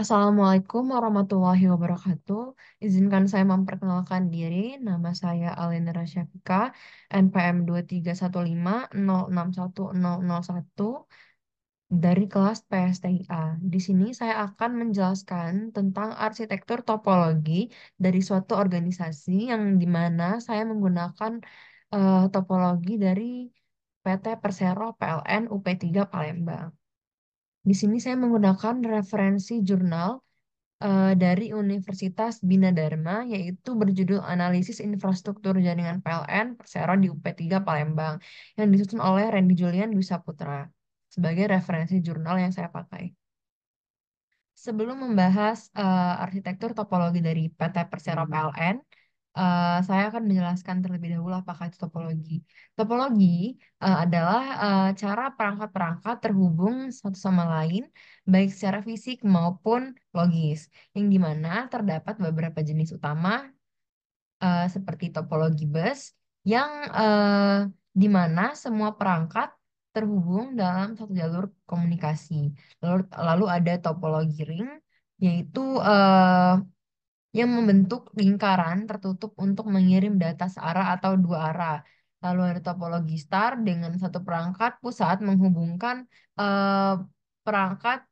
Assalamualaikum warahmatullahi wabarakatuh. Izinkan saya memperkenalkan diri. Nama saya Alendra Syafika, NPM 2315061001 dari kelas PSTIA. Di sini saya akan menjelaskan tentang arsitektur topologi dari suatu organisasi yang dimana saya menggunakan topologi dari PT Persero PLN UP3 Palembang. Di sini saya menggunakan referensi jurnal dari Universitas Bina Dharma, yaitu berjudul Analisis Infrastruktur Jaringan PLN Persero di UP3 Palembang, yang disusun oleh Randy Julian Dwi Saputra sebagai referensi jurnal yang saya pakai. Sebelum membahas arsitektur topologi dari PT Persero PLN, saya akan menjelaskan terlebih dahulu apakah itu topologi. Topologi adalah cara perangkat-perangkat terhubung satu sama lain, baik secara fisik maupun logis, yang dimana terdapat beberapa jenis utama seperti topologi bus, yang di mana semua perangkat terhubung dalam satu jalur komunikasi. Lalu ada topologi ring, yaitu yang membentuk lingkaran tertutup untuk mengirim data searah atau dua arah. Lalu ada topologi star dengan satu perangkat pusat menghubungkan eh, perangkat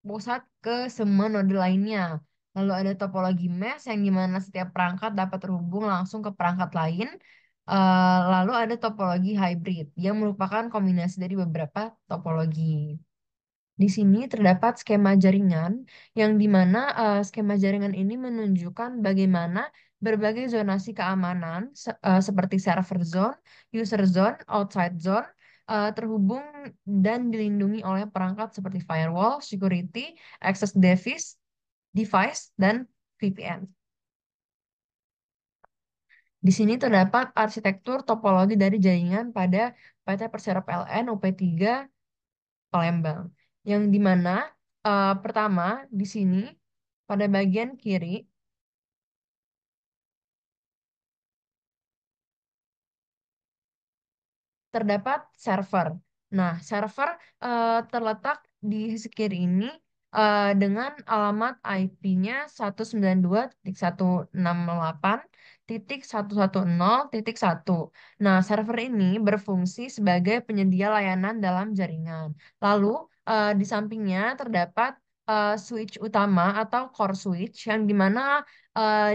pusat ke semua node lainnya. Lalu ada topologi mesh yang dimana setiap perangkat dapat terhubung langsung ke perangkat lain. Lalu ada topologi hybrid yang merupakan kombinasi dari beberapa topologi. Di sini terdapat skema jaringan yang dimana skema jaringan ini menunjukkan bagaimana berbagai zonasi keamanan seperti server zone, user zone, outside zone terhubung dan dilindungi oleh perangkat seperti firewall, security, access device, dan VPN. Di sini terdapat arsitektur topologi dari jaringan pada PT Persero PLN UP3 Palembang. Yang dimana pertama di sini pada bagian kiri terdapat server. Nah, server terletak di sisi kiri ini dengan alamat IP-nya 192.168.110.1. Nah, server ini berfungsi sebagai penyedia layanan dalam jaringan. Lalu, di sampingnya terdapat switch utama atau core switch yang dimana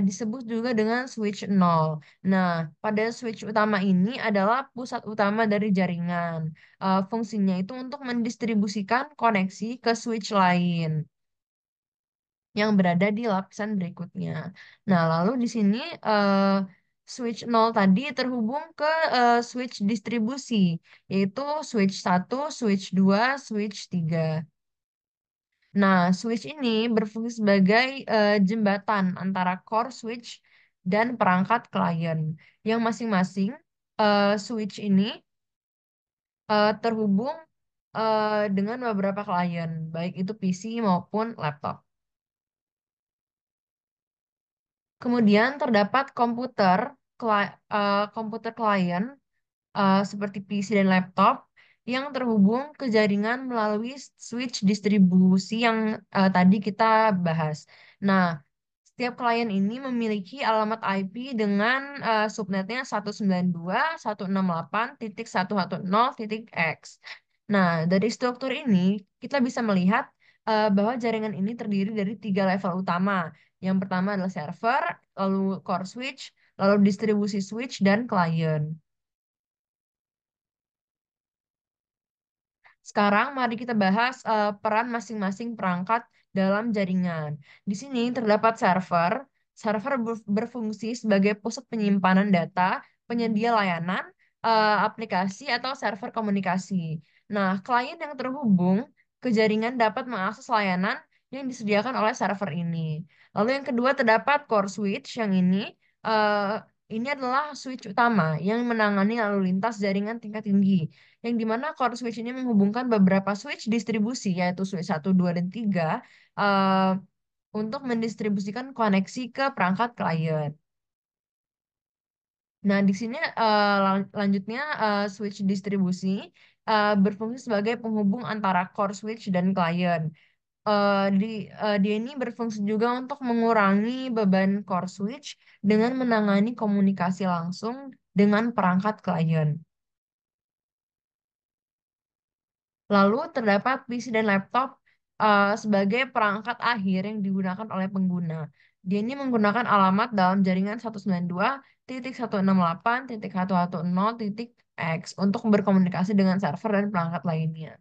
disebut juga dengan switch 0. Nah, pada switch utama ini adalah pusat utama dari jaringan. Fungsinya itu untuk mendistribusikan koneksi ke switch lain yang berada di lapisan berikutnya. Nah, lalu di sini switch 0 tadi terhubung ke switch distribusi, yaitu switch 1, switch 2, switch 3. Nah, switch ini berfungsi sebagai jembatan antara core switch dan perangkat klien, yang masing-masing switch ini terhubung dengan beberapa klien, baik itu PC maupun laptop. Kemudian terdapat komputer klien seperti PC dan laptop yang terhubung ke jaringan melalui switch distribusi yang tadi kita bahas. Nah, setiap klien ini memiliki alamat IP dengan subnetnya 192.168.110.x. Nah, dari struktur ini kita bisa melihat bahwa jaringan ini terdiri dari tiga level utama. Yang pertama adalah server, lalu core switch, lalu distribusi switch, dan klien. Sekarang mari kita bahas peran masing-masing perangkat dalam jaringan. Di sini terdapat server. Server berfungsi sebagai pusat penyimpanan data, penyedia layanan, aplikasi atau server komunikasi. Nah, klien yang terhubung ke jaringan dapat mengakses layanan yang disediakan oleh server ini. Lalu yang kedua terdapat core switch yang eh, ini adalah switch utama yang menangani lalu lintas jaringan tingkat tinggi yang dimana core switch ini menghubungkan beberapa switch distribusi, yaitu switch 1, 2, dan 3, eh, untuk mendistribusikan koneksi ke perangkat klien. Nah, di sini lanjutnya switch distribusi berfungsi sebagai penghubung antara core switch dan klien. Dia ini berfungsi juga untuk mengurangi beban core switch dengan menangani komunikasi langsung dengan perangkat klien. Lalu terdapat PC dan laptop sebagai perangkat akhir yang digunakan oleh pengguna. Dia ini menggunakan alamat dalam jaringan 192.168.110.x untuk berkomunikasi dengan server dan perangkat lainnya.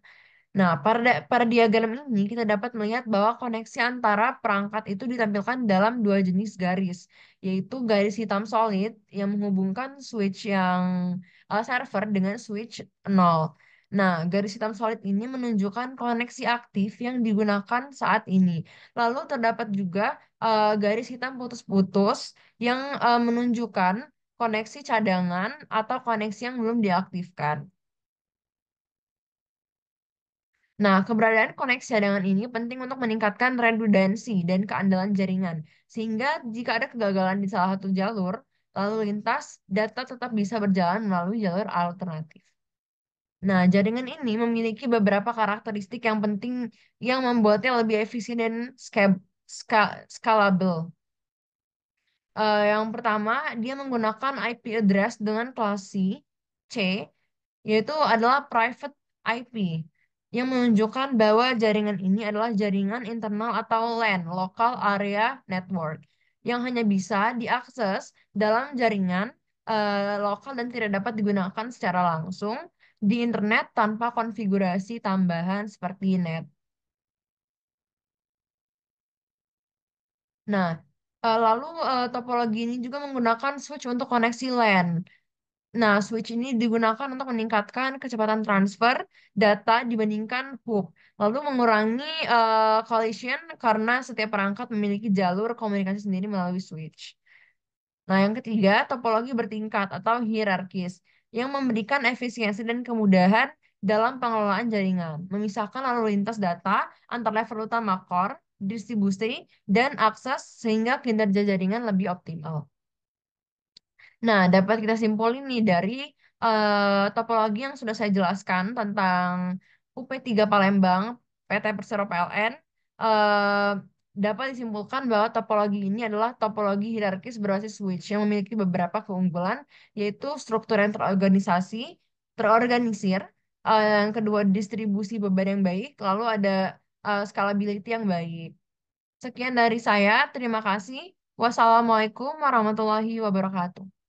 Nah, pada diagram ini kita dapat melihat bahwa koneksi antara perangkat itu ditampilkan dalam dua jenis garis, yaitu garis hitam solid yang menghubungkan switch yang server dengan switch nol. Nah, garis hitam solid ini menunjukkan koneksi aktif yang digunakan saat ini. Lalu terdapat juga garis hitam putus-putus yang menunjukkan koneksi cadangan atau koneksi yang belum diaktifkan. Nah, keberadaan koneksi cadangan ini penting untuk meningkatkan redundansi dan keandalan jaringan, sehingga jika ada kegagalan di salah satu jalur lalu lintas, data tetap bisa berjalan melalui jalur alternatif. Nah, jaringan ini memiliki beberapa karakteristik yang penting yang membuatnya lebih efisien dan scalable. Yang pertama, dia menggunakan IP address dengan klasi C, yaitu adalah private IP, yang menunjukkan bahwa jaringan ini adalah jaringan internal atau LAN, Local Area Network, yang hanya bisa diakses dalam jaringan lokal dan tidak dapat digunakan secara langsung di internet tanpa konfigurasi tambahan seperti NAT. Nah, lalu topologi ini juga menggunakan switch untuk koneksi LAN. Nah, switch ini digunakan untuk meningkatkan kecepatan transfer data dibandingkan hub, lalu mengurangi collision karena setiap perangkat memiliki jalur komunikasi sendiri melalui switch. Nah, yang ketiga, topologi bertingkat atau hierarkis yang memberikan efisiensi dan kemudahan dalam pengelolaan jaringan, memisahkan lalu lintas data antar level utama core, distribusi, dan akses sehingga kinerja jaringan lebih optimal. Nah, dapat kita simpulin nih dari topologi yang sudah saya jelaskan tentang UP3 Palembang, PT Persero PLN, eh, dapat disimpulkan bahwa topologi ini adalah topologi hierarkis berbasis switch yang memiliki beberapa keunggulan, yaitu struktur yang terorganisir, yang kedua distribusi beban yang baik, lalu ada scalability yang baik. Sekian dari saya, terima kasih. Wassalamualaikum warahmatullahi wabarakatuh.